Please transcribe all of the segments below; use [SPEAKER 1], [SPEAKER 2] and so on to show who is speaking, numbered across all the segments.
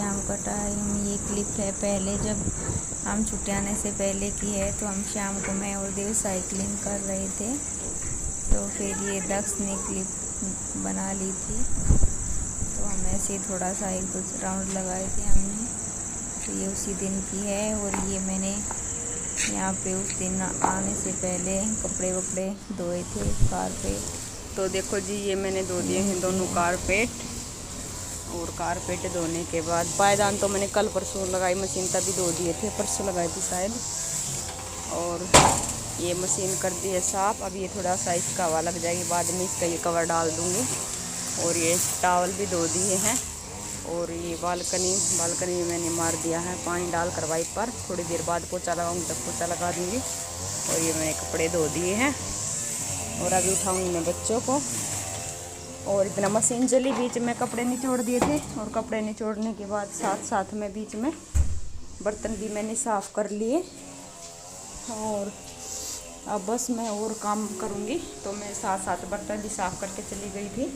[SPEAKER 1] शाम का टाइम। ये क्लिप है पहले जब हम छुट्टी आने से पहले की है। तो हम शाम को मैं और देव साइकिलिंग कर रहे थे, तो फिर ये दक्ष ने क्लिप बना ली थी। तो हम ऐसे थोड़ा सा एक दो राउंड लगाए थे हमने। तो ये उसी दिन की है। और ये मैंने यहाँ पे उस दिन आने से पहले कपड़े वपड़े धोए थे, कारपेट। तो देखो जी, ये मैंने धो दिए हैं दोनों कारपेट। और कारपेट धोने के बाद पायदान तो मैंने कल परसों लगाई मशीन, तभी धो दिए थे, परसों लगाई थी शायद। और ये मशीन कर दी है साफ़। अब ये थोड़ा सा इसका हवा लग जाएगी, बाद में इसका ये कवर डाल दूँगी। और ये टावल भी धो दिए हैं। और ये बालकनी में मैंने मार दिया है पानी डाल कर वाइपर। थोड़ी देर बाद पोछा लगाऊंगी, तब पोछा लगा दूँगी। और ये मैंने कपड़े धो दिए हैं। और अभी उठाऊंगी मैं बच्चों को। और इतना मशीन चली, बीच में कपड़े निचोड़ दिए थे। और कपड़े निचोड़ने के बाद साथ साथ में बीच में बर्तन भी मैंने साफ़ कर लिए। और अब बस मैं और काम करूँगी, तो मैं साथ साथ बर्तन भी साफ़ करके चली गई थी।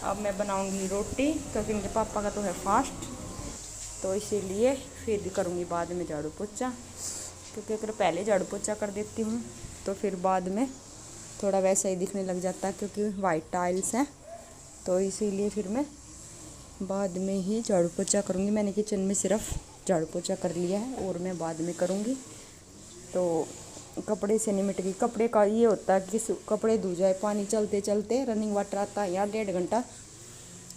[SPEAKER 1] अब मैं बनाऊँगी रोटी, क्योंकि इनके पापा का तो है फास्ट, तो इसीलिए फिर करूँगी बाद में झाड़ू पोछा। क्योंकि अगर पहले झाड़ू पोछा कर देती हूँ तो फिर बाद में थोड़ा वैसा ही दिखने लग जाता है, क्योंकि वाइट टाइल्स हैं। तो इसीलिए फिर मैं बाद में ही झाड़ू पोछा करूँगी। मैंने किचन में सिर्फ झाड़ू पोछा कर लिया है, और मैं बाद में करूँगी। तो कपड़े से निमट गई। कपड़े का ये होता है कि कपड़े धो जाए, पानी चलते चलते रनिंग वाटर आता है यहाँ 1.5 घंटा,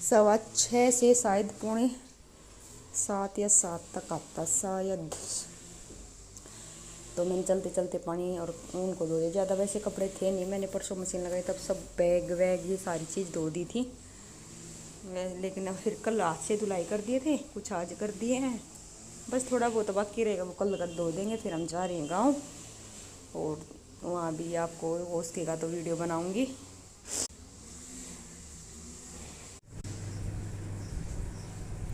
[SPEAKER 1] 6:15 से शायद 6:45 या 7 तक आता शायद। तो मैंने चलते चलते पानी और उनको धो दिया। ज़्यादा वैसे कपड़े थे नहीं, मैंने परसों मशीन लगाई तब सब बैग वैग ये सारी चीज़ धो दी थी। लेकिन अब फिर कल हाथ से धुलाई कर दिए थे, कुछ आज कर दिए हैं। बस थोड़ा बहुत बाकी रहेगा, वो कल तक धो देंगे। फिर हम जा रहे हैं गाँव, और वहाँ भी आपको उसके का तो वीडियो बनाऊँगी।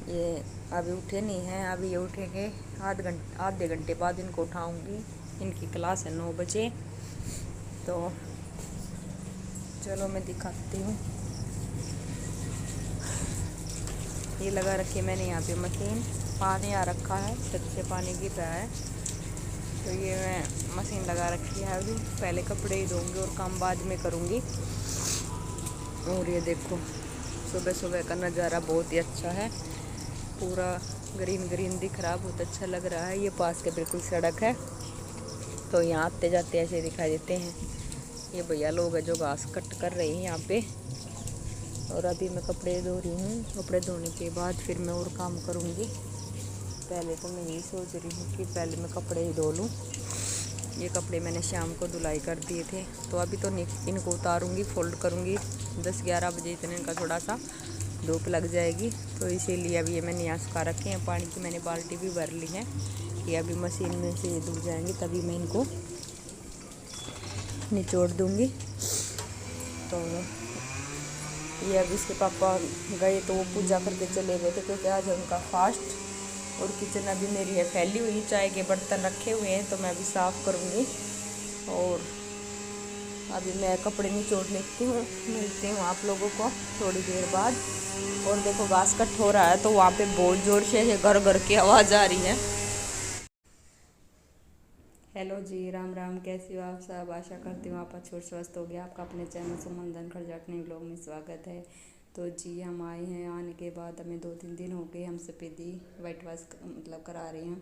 [SPEAKER 1] ये अभी उठे नहीं हैं, अभी ये उठेंगे आधे घंटे बाद इनको उठाऊंगी। इनकी क्लास है 9 बजे। तो चलो मैं दिखाती हूँ। ये लगा रखी है मैंने यहाँ पे मशीन, पानी आ रखा है, छत से पानी गिर रहा है। तो ये मैं मशीन लगा रखी है। अभी पहले कपड़े ही धोऊंगी और काम बाद में करूँगी। और ये देखो सुबह सुबह का नज़ारा बहुत ही अच्छा है, पूरा ग्रीन ग्रीन दिख रहा, बहुत अच्छा लग रहा है। ये पास के बिल्कुल सड़क है, तो यहाँ आते जाते ऐसे दिखाई देते हैं। ये भैया लोग हैं जो घास कट कर रहे हैं यहाँ पे। और अभी मैं कपड़े धो रही हूँ। कपड़े धोने के बाद फिर मैं और काम करूँगी। पहले तो मैं यही सोच रही हूँ कि पहले मैं कपड़े ही धो लूँ। ये कपड़े मैंने शाम को धुलाई कर दिए थे, तो अभी तो इनको उतारूँगी, फोल्ड करूँगी। 10-11 बजे इतने इनका थोड़ा सा धूप लग जाएगी। तो इसीलिए अभी ये मैंने यहाँ सुखा रखे हैं। पानी की मैंने बाल्टी भी भर ली है कि अभी मशीन में से धुल जाएंगे, तभी मैं इनको निचोड़ दूँगी। तो ये अभी इसके पापा गए तो वो पूजा करके चले गए थे, क्योंकि आज है उनका फास्ट। और किचन अभी मेरी है फैली हुई, चाय के बर्तन रखे हुए हैं, तो मैं अभी साफ़ करूँगी। और अभी मैं कपड़े निचोड़ लेती हूँ, मिलती हूँ आप लोगों को थोड़ी देर बाद। और देखो घास कट हो रहा है, तो वहाँ पे बहुत ज़ोर से घर घर की आवाज़ आ रही है। हेलो जी, राम राम, कैसी हो आप सब? आशा करती हूँ आप अच्छे और स्वस्थ हो गया। आपका अपने चैनल सुमन धनखड़ जाटनी ब्लॉग में स्वागत है। तो जी हम आए हैं, आने के बाद हमें 2-3 दिन हो गए। हम सफ़ेदी वाइट वाश मतलब करा रहे हैं,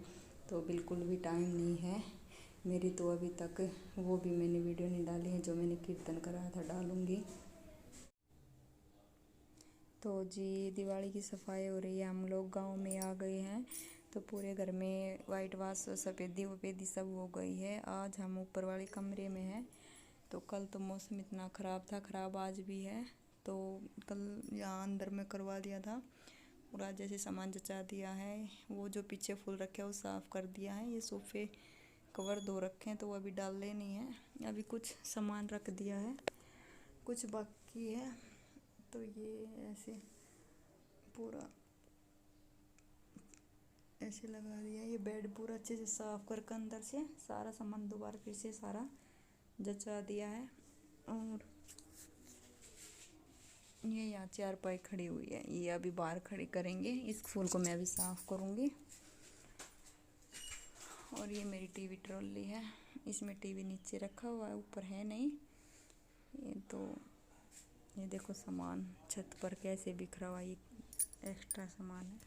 [SPEAKER 1] तो बिल्कुल भी टाइम नहीं है मेरी। तो अभी तक वो भी मैंने वीडियो नहीं डाली है, जो मैंने कीर्तन कराया था डालूँगी। तो जी दिवाली की सफाई हो रही है, हम लोग गांव में आ गए हैं। तो पूरे घर में वाइट वाश सफ़ेदी वफ़ेदी सब हो गई है। आज हम ऊपर वाले कमरे में हैं। तो कल तो मौसम इतना ख़राब था, ख़राब आज भी है। तो कल यहाँ अंदर में करवा दिया था, और आज जैसे सामान जचा दिया है। वो जो पीछे फूल रखे हैं वो साफ़ कर दिया है। ये सोफ़े कवर धो रखे हैं, तो वो अभी डालने नहीं है। अभी कुछ सामान रख दिया है, कुछ बाकी है। तो ये ऐसे पूरा ऐसे लगा दिया। ये बेड पूरा अच्छे से साफ़ करके अंदर से सारा सामान दोबारा फिर से सारा जचा दिया है। और ये यहाँ चारपाई खड़ी हुई है, ये अभी बाहर खड़ी करेंगे। इस फूल को मैं अभी साफ़ करूँगी। और ये मेरी टीवी ट्रॉली है, इसमें टीवी नीचे रखा हुआ है, ऊपर है नहीं। ये तो ये देखो सामान छत पर कैसे बिखरा हुआ, ये एक्स्ट्रा सामान है।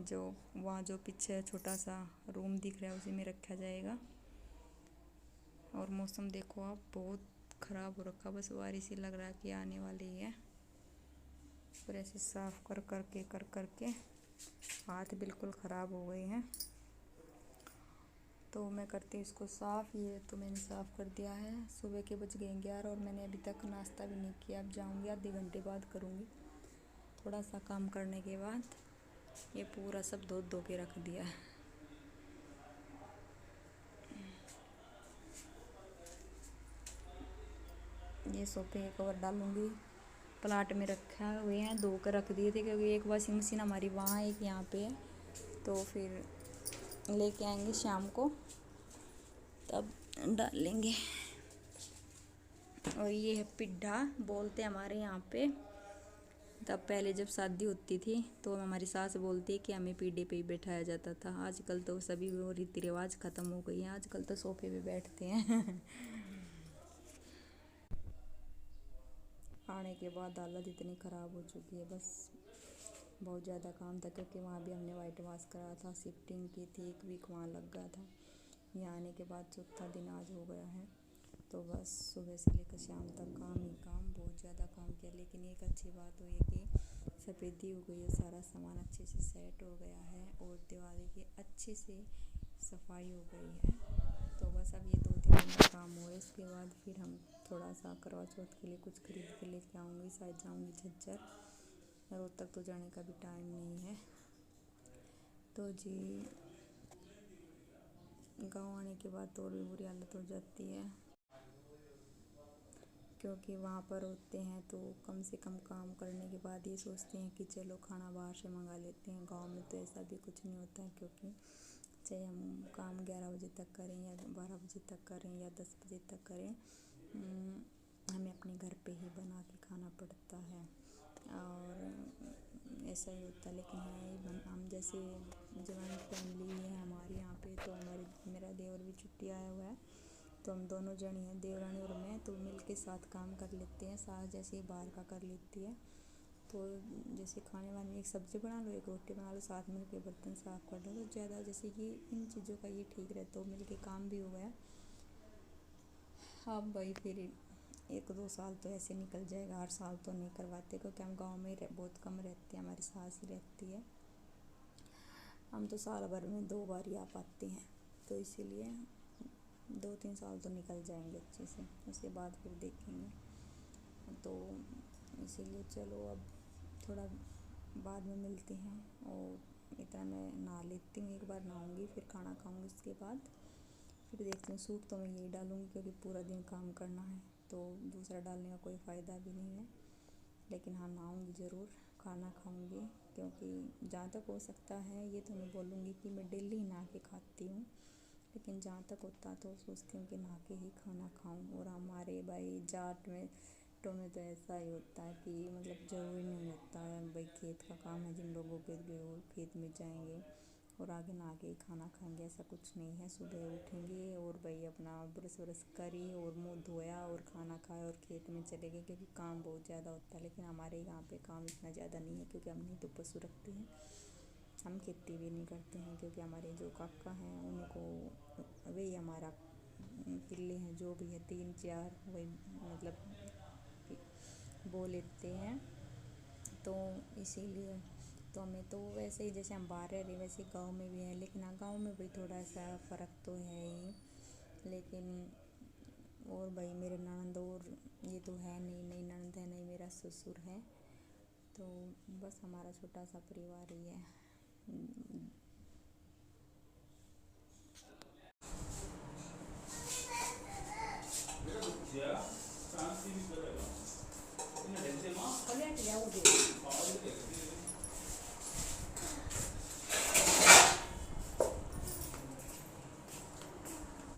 [SPEAKER 1] जो वहाँ जो पीछे छोटा सा रूम दिख रहा है उसी में रखा जाएगा। और मौसम देखो आप, बहुत ख़राब हो रखा, बस बारिश ही लग रहा है कि आने वाली है। और ऐसे साफ़ कर करके हाथ बिल्कुल ख़राब हो गए हैं। तो मैं करती हूँ इसको साफ़। ये तो मैंने साफ़ कर दिया है। सुबह के बज गए 11 और मैंने अभी तक नाश्ता भी नहीं किया। अब जाऊँगी, आधे घंटे बाद करूँगी। थोड़ा सा काम करने के बाद ये पूरा सब धो के रख दिया है। ये सोफे के कवर डालूँगी, प्लाट में रखा हुए हैं, धो कर रख दिए थे क्योंकि एक वॉशिंग मशीन हमारी वहाँ एक यहाँ पे है। तो फिर लेके आएंगे शाम को, तब डालेंगे। और ये है पिड्ढा बोलते हैं हमारे यहाँ पे। तब पहले जब शादी होती थी तो हमारी सास बोलती है कि हमें पीढ़े पे ही बैठाया जाता था। आजकल तो सभी वो रीति रिवाज ख़त्म हो गई हैं, आजकल तो सोफे पे बैठते हैं। आने के बाद हालत इतनी ख़राब हो चुकी है, बस बहुत ज़्यादा काम था क्योंकि वहाँ भी हमने वाइट वाश करा था, शिफ्टिंग की थी, 1 वीक वहाँ लग गया था। यहाँ आने के बाद चौथा दिन आज हो गया है। तो बस सुबह से लेकर शाम तक काम ही काम, बहुत ज़्यादा काम किया। लेकिन एक अच्छी बात हुई है कि सफ़ेदी हो गई है, सारा सामान अच्छे से सेट हो गया है और दिवाली की अच्छे से सफाई हो गई है। तो बस अब ये 2-3 दिन का काम हुआ है, इसके बाद फिर हम थोड़ा सा करवा चौथ के लिए कुछ खरीद के लेके आऊँगी। शायद जाऊँगी झज्जर, रोज तक तो जाने का भी टाइम नहीं है। तो जी गाँव आने के बाद तो और भी बुरी हालत हो जाती है क्योंकि वहाँ पर होते हैं तो कम से कम काम करने के बाद ये सोचते हैं कि चलो खाना बाहर से मंगा लेते हैं। गांव में तो ऐसा भी कुछ नहीं होता है क्योंकि चाहे हम काम 11 बजे तक करें या 12 बजे तक करें या 10 बजे तक करें, हमें अपने घर पे ही बना के खाना पड़ता है। और ऐसा ही होता है। लेकिन है हम जैसे जॉइंट फैमिली है हमारे यहाँ पे, तो मेरा देवर भी छुट्टी आया हुआ है, तो हम दोनों जनी हैं, देवरानी और मैं, तो मिल के साथ काम कर लेते हैं। सास जैसे ही बाहर का कर लेती है, तो जैसे खाने वाने एक सब्ज़ी बना लो, एक रोटी बना लो, साथ मिल के बर्तन साफ़ कर लो। तो ज़्यादा जैसे कि इन चीज़ों का ये ठीक रहता है, तो मिल के काम भी हो गया। हाँ भाई, फिर 1-2 साल तो ऐसे निकल जाएगा, हर साल तो नहीं करवाते क्योंकि हम गाँव में बहुत कम रहते हैं, हमारी सास ही रहती है। हम तो साल भर में 2 बार ही आ पाते हैं, तो इसीलिए 2-3 साल तो निकल जाएंगे अच्छे से, उसके बाद फिर देखेंगे। तो इसीलिए चलो अब थोड़ा बाद में मिलते हैं। और इतना मैं नहा लेती हूँ, एक बार नहाऊँगी फिर खाना खाऊँगी, उसके बाद फिर देखती हूँ। सूट तो मैं यही डालूँगी क्योंकि पूरा दिन काम करना है, तो दूसरा डालने का कोई फ़ायदा भी नहीं है। लेकिन हाँ, नहाऊँगी ज़रूर, खाना खाऊँगी, क्योंकि जहाँ तक हो सकता है ये तो नहीं बोलूँगी कि मैं डेली नहा के खाती हूँ, लेकिन जहाँ तक होता तो सोचती हूँ कि नहा के ही खाना खाऊँ। और हमारे भाई जाट में तो ऐसा ही होता है कि मतलब ज़रूरी नहीं होता है भाई, खेत का काम है, जिन लोगों के लिए वो खेत में जाएंगे और आगे नहा के ही खाना खाएंगे, ऐसा कुछ नहीं है। सुबह उठेंगे और भाई अपना ब्रश व्रश करी और मुँह धोया और खाना खाया और खेत में चले गए, क्योंकि काम बहुत ज़्यादा होता है। लेकिन हमारे यहाँ पे काम इतना ज़्यादा नहीं है क्योंकि हम नहीं तो पशु रखते हैं, हम खेती भी नहीं करते हैं, क्योंकि हमारे जो काका हैं उनको वही हमारा पिल्ले हैं, जो भी है 3-4 वही मतलब बो लेते हैं। तो इसीलिए तो हमें तो वैसे ही जैसे हम बाहर रह रहे वैसे गांव में भी है, लेकिन हाँ गांव में भी थोड़ा सा फ़र्क तो है ही। लेकिन और भाई मेरे ननद और ये तो है नहीं, नहीं ननद है नहीं मेरा ससुर है, तो बस हमारा छोटा सा परिवार ही है।